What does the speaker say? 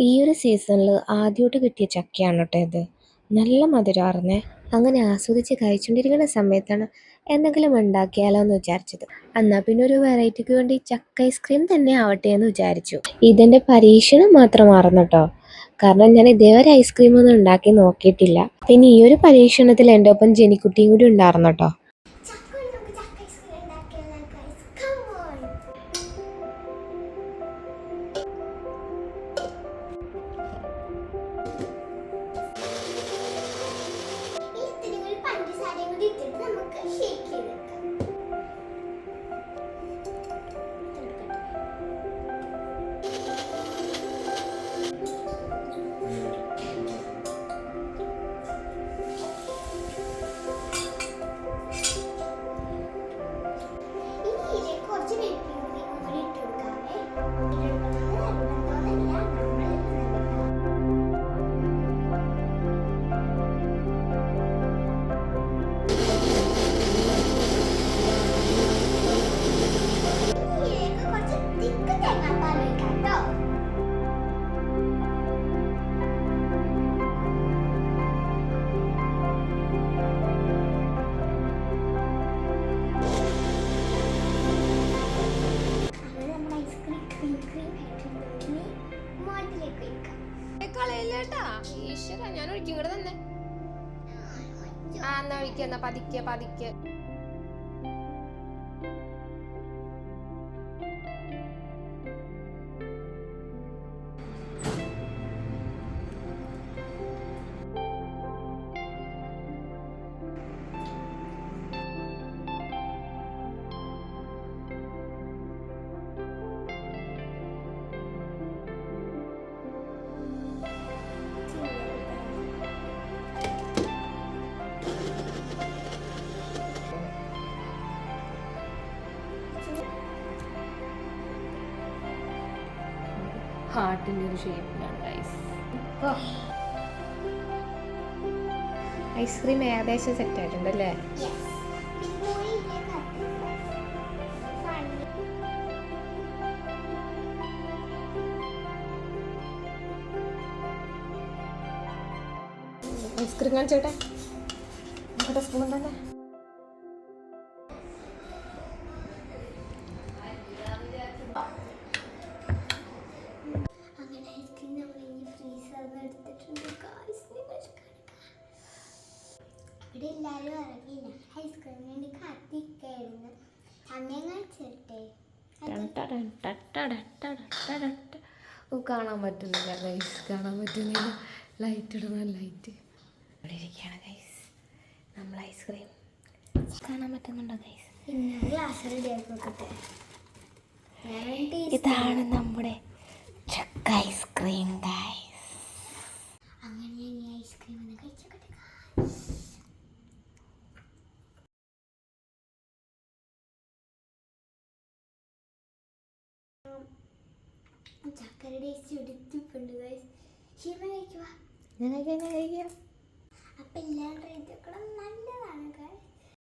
ഈ ഒരു സീസണിൽ ആദ്യമായിട്ട് കിട്ടിയ ചക്കയാണ് കേട്ടോ ഇത്. നല്ല മധുരമാർന്നേ. അങ്ങനെ ആസ്വദിച്ച് കഴിച്ചുകൊണ്ടിരിക്കുന്ന സമയത്താണ് എന്തെങ്കിലും ഉണ്ടാക്കിയാലോ എന്ന് വിചാരിച്ചത്. എന്നാൽ പിന്നെ ഒരു വെറൈറ്റിക്ക് വേണ്ടി ചക്ക ഐസ്ക്രീം തന്നെ ആവട്ടെ എന്ന് വിചാരിച്ചു. ഇതെൻ്റെ പരീക്ഷണം മാത്രമായിരുന്നു കേട്ടോ. കാരണം ഞാൻ ഇതേവരെ ഐസ്ക്രീമൊന്നും ഉണ്ടാക്കി നോക്കിയിട്ടില്ല. പിന്നെ ഈ ഒരു പരീക്ഷണത്തിൽ എൻ്റെ ഒപ്പം ജെനിക്കുട്ടിയും കൂടി ഉണ്ടായിരുന്നു കേട്ടോ. ഞാൻ ഒഴിക്കും കൂടെ തന്നെ. എന്നാ ഒഴിക്കുന്ന പതിക്കെ പതിക്കെ. ഹാർട്ടിൻ്റെ ഒരു ഷേപ്പിലാണ് ഗൈസ്. ഐസ്ക്രീം ഏകദേശം സെറ്റ് ആയിട്ടുണ്ടല്ലേ? ഐസ്ക്രീം കാണിച്ചോട്ടെ. സ്പൂൺ തന്നെ. ഇവിടെ എല്ലാവരും ഇറങ്ങിയില്ല. ഐസ്ക്രീം വേണ്ടി കാത്തിക്കായിരുന്നു. സമയം കാണിച്ചിട്ടെ കാണാൻ പറ്റുന്നില്ല ഗൈസ്, കാണാൻ പറ്റുന്നില്ല. ലൈറ്റ് ഇടണം, ലൈറ്റ് ഇവിടെ ഇരിക്കുകയാണ് ഗൈസ്. നമ്മൾ ഐസ്ക്രീം കാണാൻ പറ്റുന്നുണ്ടോ ഗൈസ്? പിന്നെ ഗ്ലാസ് റെഡിയാക്കി വെക്കട്ടെ. ഇതാണ് നമ്മുടെ ചക്ക ഐസ്ക്രീം ഗൈസ്. അങ്ങനെ ഞാൻ ഈ ഐസ്ക്രീം ഒന്ന് കഴിച്ചോട്ടെ. ചക്കര ടേസ്റ്റ് എടുത്തിട്ടുണ്ട് ഗൈസ്. ശിവ കഴിക്കുക. ഞാൻ കഴിക്കാം. അപ്പം എല്ലാം ട്രൈ ചെയ്തോക്കണം. നല്ലതാണ് ഗൈസ്.